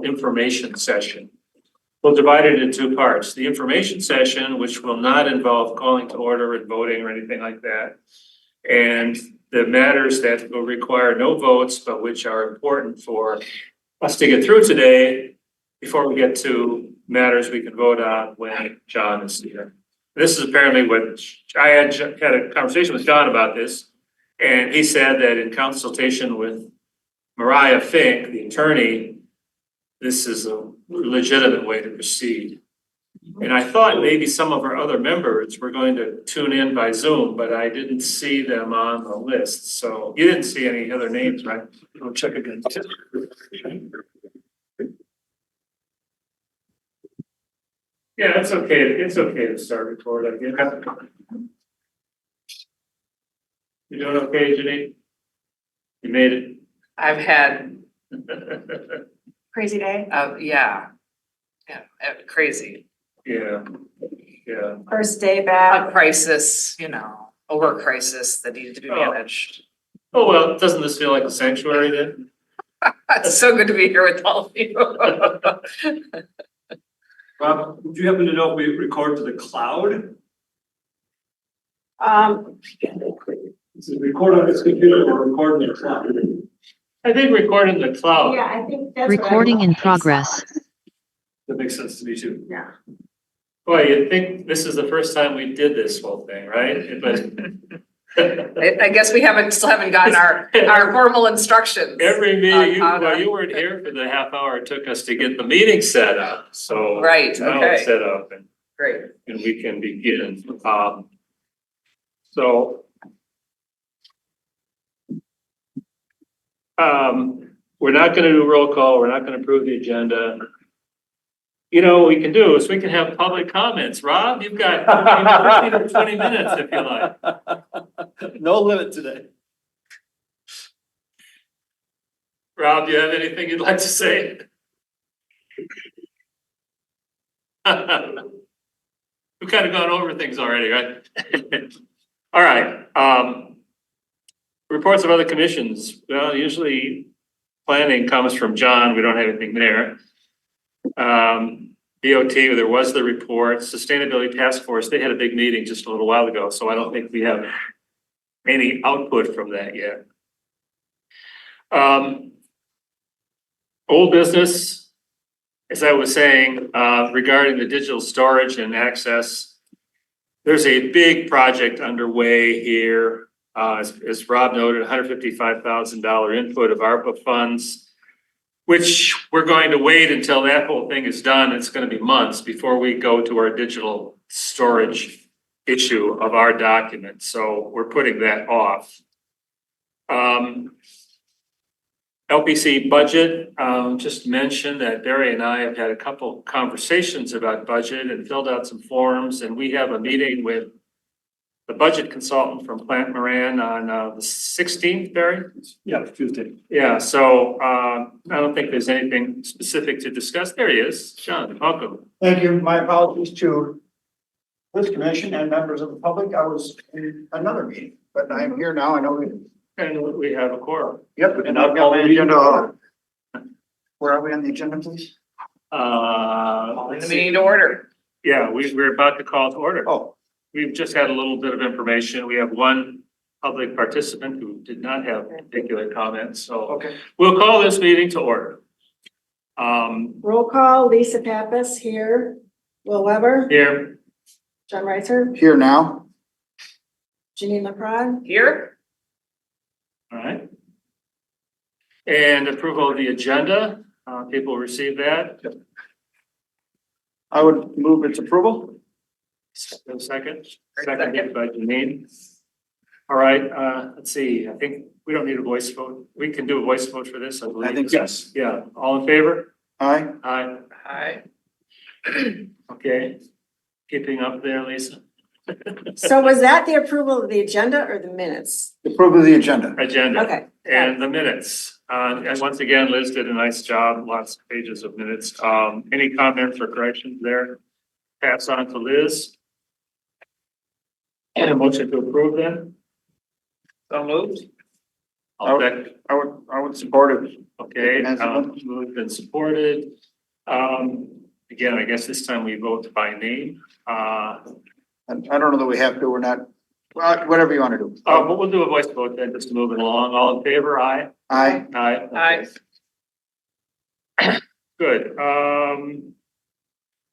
information session. We'll divide it into two parts. The information session, which will not involve calling to order and voting or anything like that. And the matters that will require no votes, but which are important for us to get through today before we get to matters we can vote on when John is here. This is apparently what I had a conversation with John about this. And he said that in consultation with Mariah Fink, the attorney, this is a legitimate way to proceed. And I thought maybe some of our other members were going to tune in by Zoom, but I didn't see them on the list. So you didn't see any other names, right? I'll check again. Yeah, it's okay. It's okay to start record, I guess. You doing okay, Janine? You made it? I've had, Crazy day. yeah, crazy. Yeah, yeah. First day A back. crisis, a work crisis that needed to be Oh. managed. Oh, well, doesn't this feel like a sanctuary then? It's so good to be here with all of you. Rob, would you happen to know if we record to the cloud? Is it record on this computer or record in the cloud? I think recording the cloud. Yeah, I think that's. Recording in progress. That makes sense to me too. Yeah. Boy, you'd think this is the first time we did this whole thing, right? But I guess we still haven't gotten our formal instructions. every on meeting, how to- well, you weren't here for the half hour it took us to get the meeting set up, so. Right, Now it's okay, set up and great. we can begin. So. We're not gonna do roll call, we're not gonna approve the agenda. You know, what we can do is we can have public comments. Rob, you've got 15 or 20 minutes if you like. No limit today. Rob, do you have anything you'd like to say? We've kind of gone over things already, right? All right, reports of other commissions. Well, usually planning comes from John. We don't have anything there. BOT, there was the report. Sustainability Task Force, they had a big meeting just a little while ago, so I don't think we have any output from that yet. Old business, as I was saying, regarding the digital storage and access, there's a big project underway here. As Rob noted, $155,000 input of ARPA funds, which we're going to wait until that whole thing is done. It's going to be months before we go to our digital storage issue of our documents. So we're putting that off. LPC budget, just mentioned that Barry and I have had a couple conversations about budget and filled out some forms, and we have a meeting with the budget consultant from Plant Moran on the 16th, Barry? Yeah, Tuesday. Yeah, so I don't think there's anything specific to discuss. There he is. John, welcome. Thank you. My apologies to this commission and members of the public. I was in another meeting, but I'm here now. I know we. And we have a quorum. Yep, and I've got my agenda. Where are we on the agenda, please? Calling the meeting to order. Yeah, we're about to call to order. Oh, We've just had a little bit of information. We have one public participant who did not have particular comments, so okay. we'll call this meeting to order. Roll call, Lisa Pappas here. Will Weber, Here, John Reiser, Here now. Janine LaCron. Here, all right. And approval of the agenda, people receive that. I would move its approval. No second, Second. seconded by Janine. All right, let's see, I think we don't need a voice vote. We can do a voice vote for this, I believe. I think yes. Yeah, all in favor? Aye. Aye. hi. Okay, keeping up there, Lisa. So was that the approval of the agenda or the minutes? Approve of the agenda. Agenda. Okay. And the minutes. And once again, Liz did a nice job, lots of pages of minutes. Any comments or corrections there? Pass on to Liz. And a motion to approve then? So moved. All back, I would support it. okay, As amended. moved and supported. Again, I guess this time we vote by name. I don't know that we have to or not. Well, whatever you want to do. But we'll do a voice vote then, just to move it along. All in favor, aye? Aye. Aye. Okay. Good.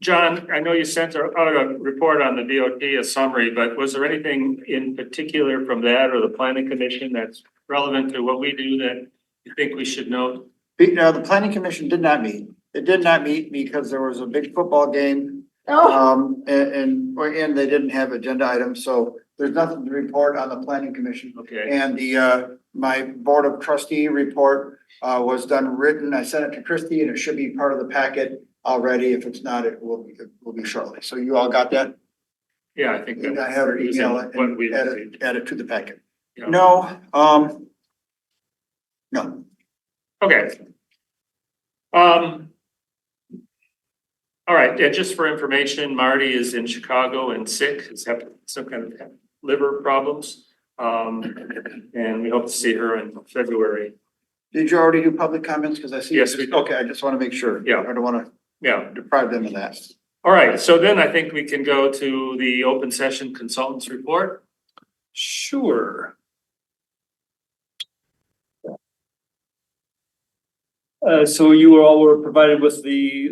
John, I know you sent out a report on the DOT, a summary, but was there anything in particular from that or the planning commission that's relevant to what we do that you think we should note? The planning commission did not meet. It did not meet because there was a big football game. Oh, And they didn't have agenda items, so there's nothing to report on the planning commission. Okay, And my board of trustee report was done written. I sent it to Christie and it should be part of the packet already. If it's not, it will be shortly. So you all got that? yeah, I think. I have her email it What we and received. add it to the packet. Yeah. No, no. Okay. All right, yeah, just for information, Marty is in Chicago and sick, has had some kind of liver problems. And we hope to see her in February. Did you already do public comments? Because I see. Yes, we did. Okay, I just want to make sure. Yeah. I don't want Yeah, to deprive them of that. all right, so then I think we can go to the open session consultants report. Sure. So you all were provided with the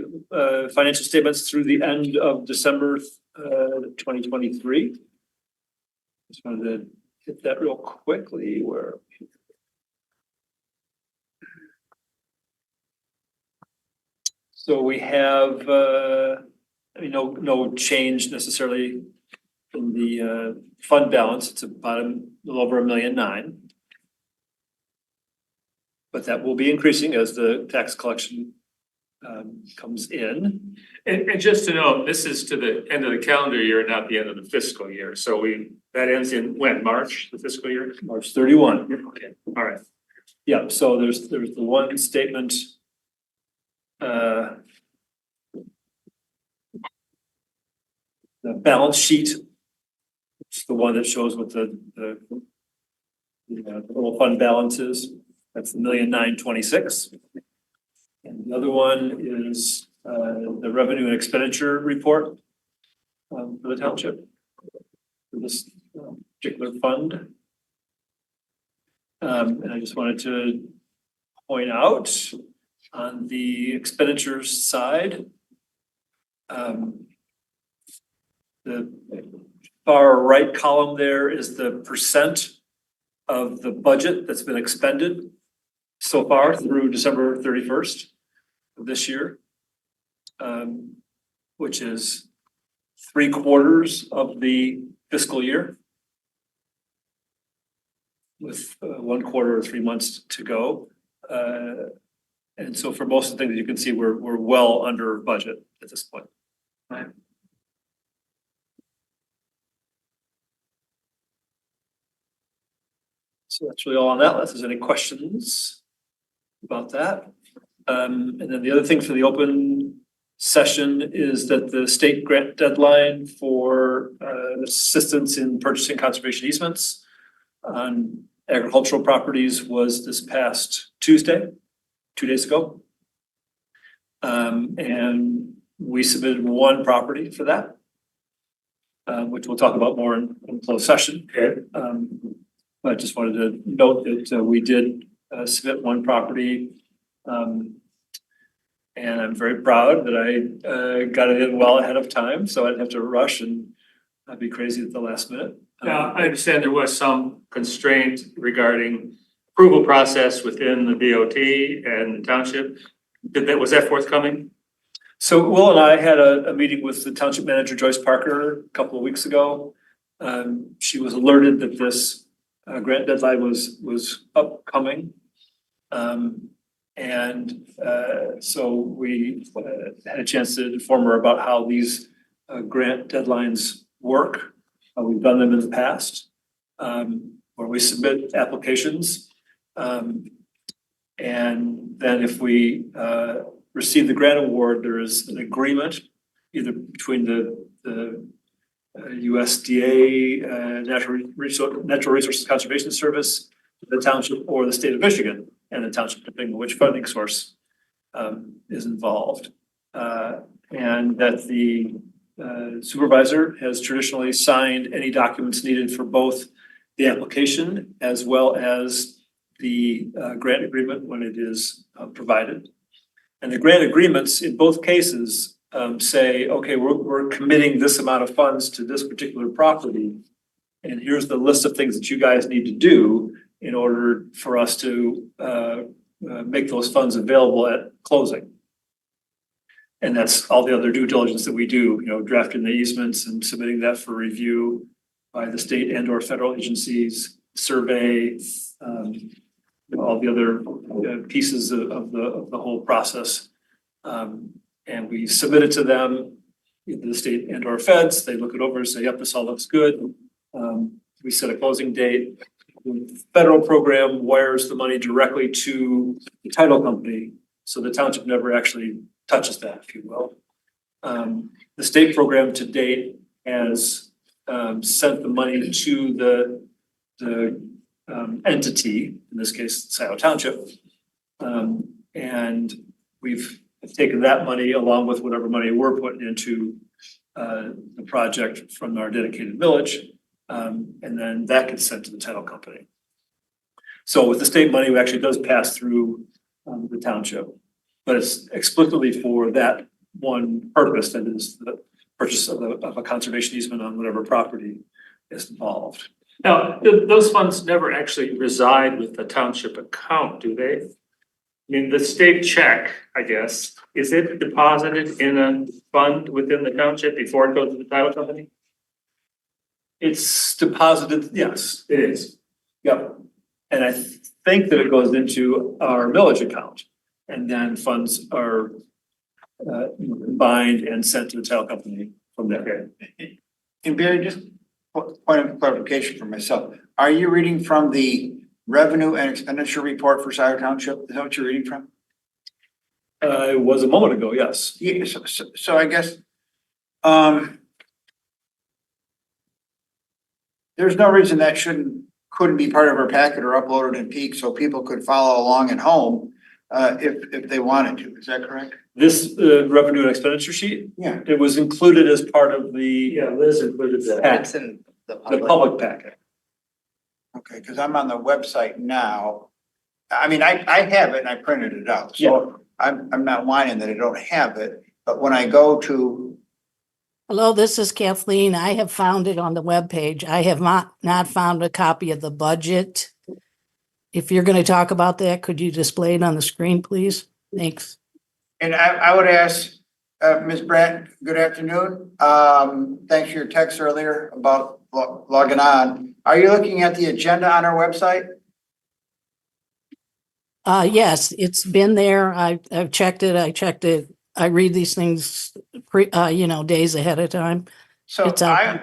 financial statements through the end of December 2023. Just wanted to hit that real quickly where. So we have, no change necessarily in the fund balance. It's about a little over $1.9 million. But that will be increasing as the tax collection comes in. And just to note, this is to the end of the calendar year, not the end of the fiscal year. So that ends in when, March, the fiscal year? March 31. Okay, all right. Yeah, so there's the one statement. The balance sheet. It's the one that shows what the total fund balance is. That's $1,926,000. And the other one is the revenue and expenditure report for the township. For this particular fund. And I just wanted to point out on the expenditures side. The far right column there is the percent of the budget that's been expended so far through December 31st of this year. Which is 3/4 of the fiscal year. With 1/4 or 3 months to go. And so for most of the things you can see, we're well under budget at this point. Right. So that's really all on that, unless there's any questions about that. And then the other thing for the open session is that the state grant deadline for assistance in purchasing conservation easements on agricultural properties was this past Tuesday, 2 days ago. And we submitted one property for that, which we'll talk about more in closed session. Okay. But I just wanted to note that we did submit one property. And I'm very proud that I got it in well ahead of time, so I didn't have to rush and be crazy at the last minute. Now, I understand there was some constraint regarding approval process within the DOT and the township. Was that forthcoming? So Will and I had a meeting with the township manager, Joyce Parker, a couple of weeks ago. She was alerted that this grant deadline was upcoming. So we had a chance to inform her about how these grant deadlines work. We've done them in the past, where we submit applications. And then if we receive the grant award, there is an agreement either between the USDA, Natural Resources Conservation Service, the township or the state of Michigan, and the township depending on which funding source is involved. And that the supervisor has traditionally signed any documents needed for both the application as well as the grant agreement when it is provided. And the grant agreements in both cases say, okay, we're committing this amount of funds to this particular property. And here's the list of things that you guys need to do in order for us to make those funds available at closing. And that's all the other due diligence that we do, drafting the easements and submitting that for review by the state and or federal agencies, survey, all the other pieces of the whole process. And we submit it to them, the state and or feds, they look it over and say, yep, this all looks good. We set a closing date. The federal program wires the money directly to the title company, so the township never actually touches that, if you will. The state program to date has sent the money to the entity, in this case, Scio Township. And we've taken that money along with whatever money we're putting into the project from our dedicated village. And then that gets sent to the title company. So with the state money, it actually does pass through the township, but it's explicitly for that one purpose, that is the purchase of a conservation easement on whatever property is involved. Now, those funds never actually reside with the township account, do they? I mean, the state check, I guess, is it deposited in a fund within the township before it goes to the title company? It's deposited, yes. It is. Yep. And I think that it goes into our village account, and then funds are combined and sent to the title company from there. And Barry, just point of clarification for myself, are you reading from the revenue and expenditure report for Scio Township? Is that what you're reading from? It was a moment ago, yes. Yeah, so I guess, there's no reason that couldn't be part of our packet or uploaded in Peak so people could follow along at home, if they wanted to. Is that correct? This revenue and expenditure sheet, Yeah. it was included as part of the Yeah, Liz included that. It's in the the public. public packet. Okay, because I'm on the website now. I mean, I have it and I printed it out, so I'm not whining that I don't have it, but when I go to, Hello, this is Kathleen. I have found it on the webpage. I have not found a copy of the budget. If you're going to talk about that, could you display it on the screen, please? Thanks. and I would ask, Ms. Brandt, good afternoon. Thanks for your text earlier about logging on. Are you looking at the agenda on our website? Yes, it's been there. I've checked it. I read these things days ahead of time. So It's out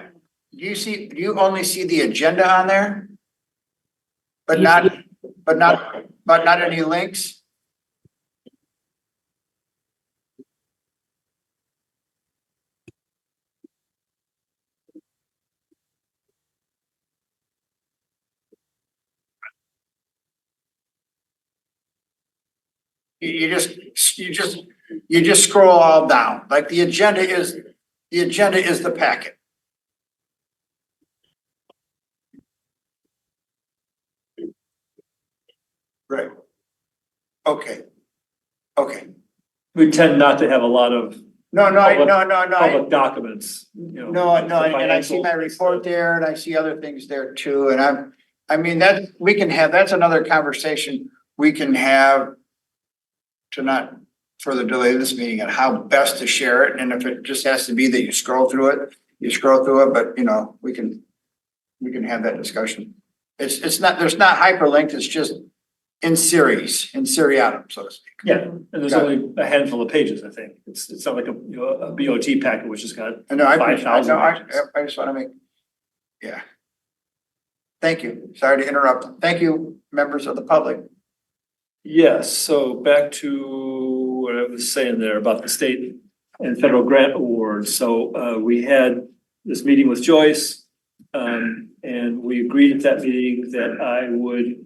do you only see the agenda on there? But You not any links? You just scroll all down, like the agenda is the packet. Right. Okay. We tend not to have a lot of No, public documents, No, and I see my report there and I see other things there too, and that's another conversation we can have to not further delay this meeting on how best to share it, and if it just has to be that you scroll through it, but we can have that discussion. It's not, there's not hyperlinked, it's just in seriatim, so to speak. Yeah, and there's only a handful of pages, I think. It's not like a BOT packet, which has got I know, 5,000 pages. I just wanna make, yeah. Thank you, sorry to interrupt, thank you, members of the public. Yes, so back to what I was saying there about the state and federal grant awards. So we had this meeting with Joyce, and we agreed at that meeting that I would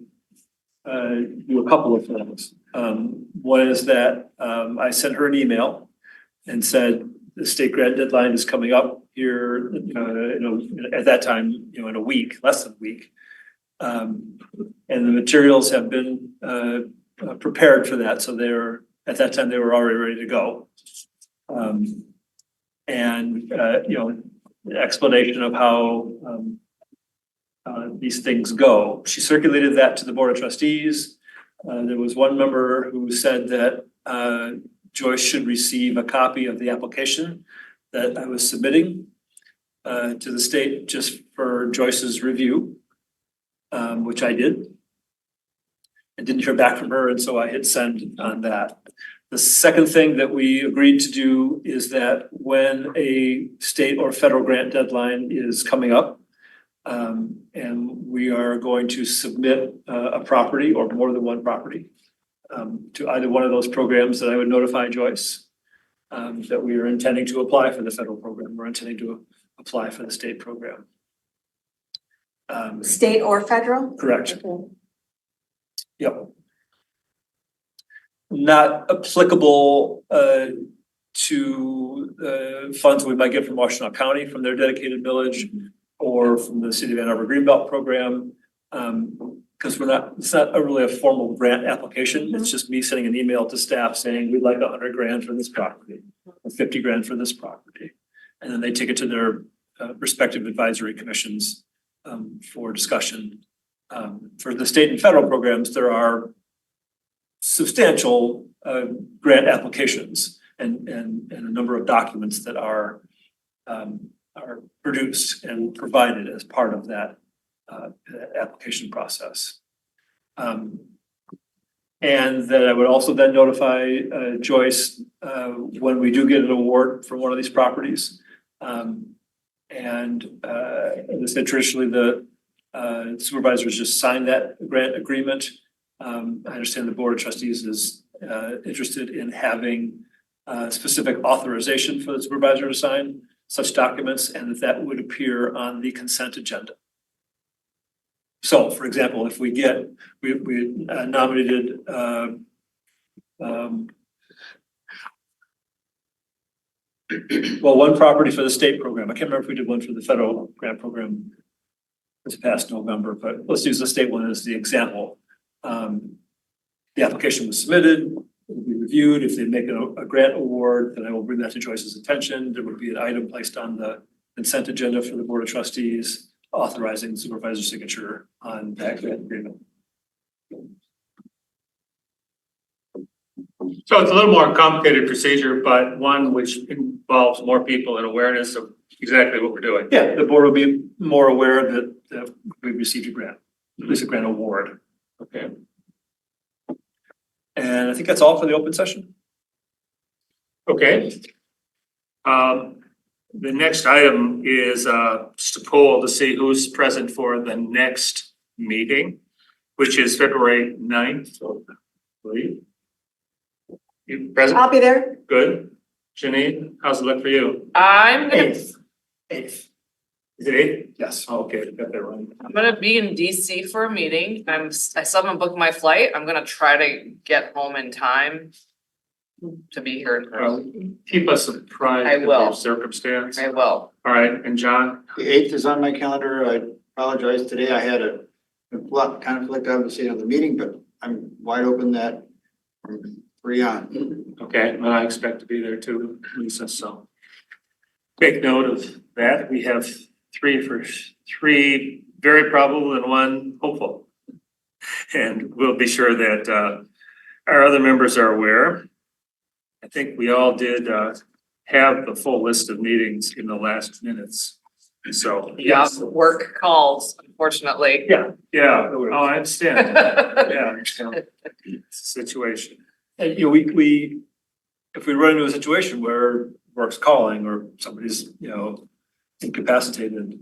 do a couple of things. One is that I sent her an email and said, the state grant deadline is coming up here, at that time, in a week, less than a week. And the materials have been prepared for that, so at that time, they were already ready to go. The explanation of how these things go. She circulated that to the Board of Trustees. There was one member who said that Joyce should receive a copy of the application that I was submitting to the state just for Joyce's review, which I did. I didn't hear back from her, and so I hit send on that. The second thing that we agreed to do is that when a state or federal grant deadline is coming up, and we are going to submit a property or more than one property to either one of those programs, that I would notify Joyce that we are intending to apply for the federal program. We're intending to apply for the state program. State or federal? Correct. Okay. Yep. Not applicable to funds we might get from Washington County from their dedicated millage or from the City of Ann Arbor Greenbelt program. Because it's not really a formal grant application. It's just me sending an email to staff saying, we'd like $100,000 for this property or $50,000 for this property. And then they take it to their respective advisory commissions for discussion. For the state and federal programs, there are substantial grant applications and a number of documents that are produced and provided as part of that application process. And that I would also then notify Joyce when we do get an award for one of these properties. And as I said, traditionally the supervisors just sign that grant agreement. I understand the Board of Trustees is interested in having specific authorization for the supervisor to sign such documents, and that would appear on the consent agenda. So, for example, if we nominated one property for the state program. I can't remember if we did one for the federal grant program this past November, but let's use the state one as the example. The application was submitted, it will be reviewed. If they make a grant award, then I will bring that to Joyce's attention. There would be an item placed on the consent agenda for the Board of Trustees authorizing the supervisor's signature on that grant agreement. So it's a little more complicated procedure, but one which involves more people and awareness of exactly what we're doing. Yeah, the board will be more aware that we received a grant, at least a grant award. Okay. And I think that's all for the open session. Okay. The next item is just a poll to see who's present for the next meeting, which is February 9th. So, you present? I'll be there. Good. Janine, how's it look for you? I'm gonna, Eighth. Is it 8th? Yes. Oh, okay, got that right. I'm gonna be in DC for a meeting. I still haven't booked my flight. I'm gonna try to get home in time to be here in person. Keep us apprised I of will. your circumstance. I will. All right, and John? The 8th is on my calendar. I apologize. Today I had a conflict, obviously, of the meeting, but I'm wide open that from 3 on. Okay, and I expect to be there too, Lisa, so. Take note of that. We have three very probable and 1 hopeful. And we'll be sure that our other members are aware. I think we all did have the full list of meetings in the last minutes. So, Yeah, yes. work calls, unfortunately. Yeah, oh, I understand. Yeah, it's a situation. And we if we run into a situation where work's calling or somebody's, incapacitated,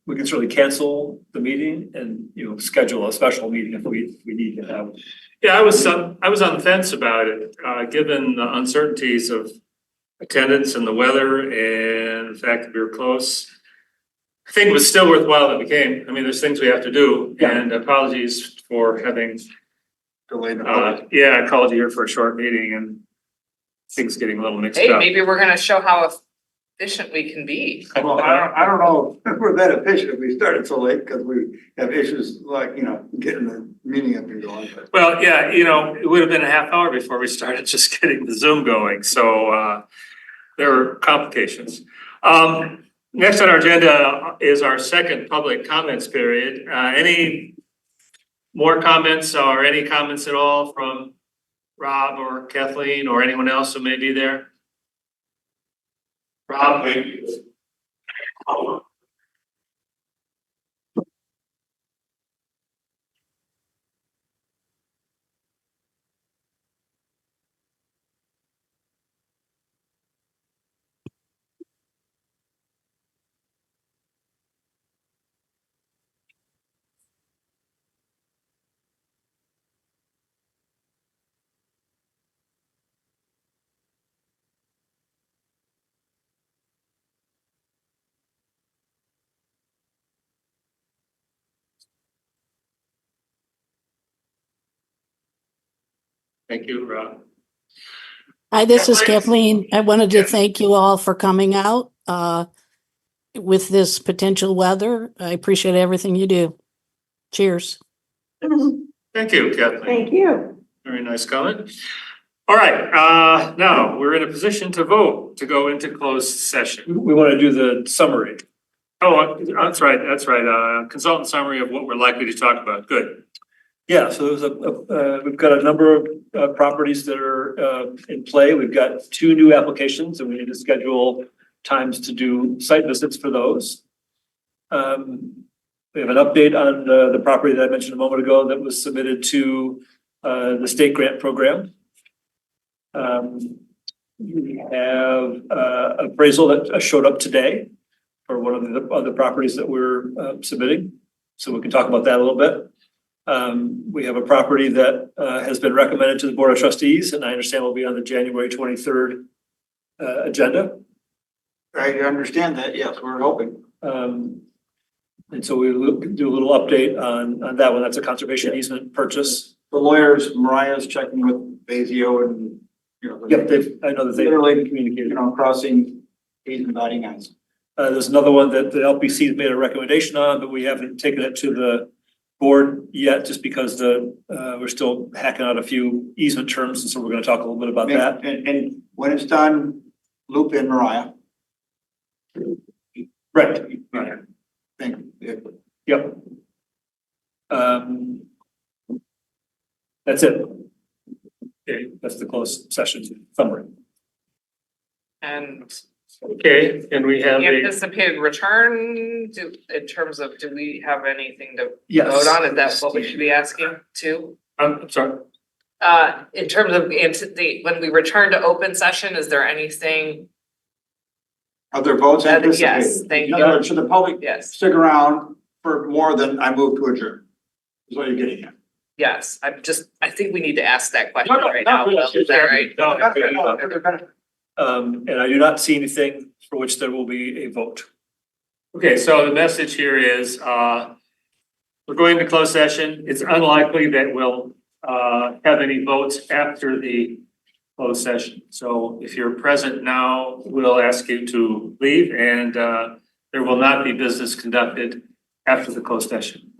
we can certainly cancel the meeting and, schedule a special meeting if we need to have. Yeah, I was on the fence about it, given the uncertainties of attendance and the weather and the fact that we were close. I think it was still worthwhile that we came. I mean, there's things we have to do, Yeah. and apologies for having Delayed the vote. Yeah, I called you here for a short meeting and things getting a little mixed Hey, up. maybe we're gonna show how efficient we can be. Well, I don't know if we're that efficient if we started so late because we have issues like, getting the meeting up and going. But Well, yeah, it would have been a half hour before we started just getting the Zoom going, so there were complications. Next on our agenda is our second public comments period. Any more comments or any comments at all from Rob or Kathleen or anyone else who may be there? Rob? Thank you, Rob. Hi, this is Kathleen? Kathleen. I wanted to Yes. thank you all for coming out with this potential weather. I appreciate everything you do. Cheers. Thank you, Kathleen. Thank you. Very nice comment. All right, now we're in a position to vote to go into closed session. We want to do the summary. Oh, that's right. Consultant summary of what we're likely to talk about. Good. Yeah, so there's we've got a number of properties that are in play. We've got 2 new applications and we need to schedule times to do site visits for those. We have an update on the property that I mentioned a moment ago that was submitted to the state grant program. We have appraisal that showed up today for one of the other properties that we're submitting. So we can talk about that a little bit. We have a property that has been recommended to the Board of Trustees and I understand will be on the January 23rd agenda. I understand that, yes, we're hoping. And so we'll do a little update on that one. That's a conservation easement purchase. The lawyers, Mariah's checking with Scio and, Yep, I know that they've literally, communicated. crossing T's and dotting I's. There's another one that the LPC has made a recommendation on, but we haven't taken it to the board yet, just because we're still hacking out a few easement terms, and so we're gonna talk a little bit about that. And when it's done, loop in Mariah. Right. Thank you. Yep. That's it. Okay, that's the closed session summary. And Okay, and we have the a, anticipated return, in terms of, do we have anything to Yes. vote on? Is that what we should be asking too? I'm sorry. In terms of when we return to open session, is there anything? Other votes anticipated? Yes, thank In other you. words, should the public Yes, stick around for more than I move to adjourn? Is what you're getting at. yes. I think we need to ask that question No, right not now. really. Will, is that right? And I do not see anything for which there will be a vote. Okay, so the message here is, we're going to closed session. It's unlikely that we'll have any votes after the closed session. So if you're present now, we'll ask you to leave and there will not be business conducted after the closed session.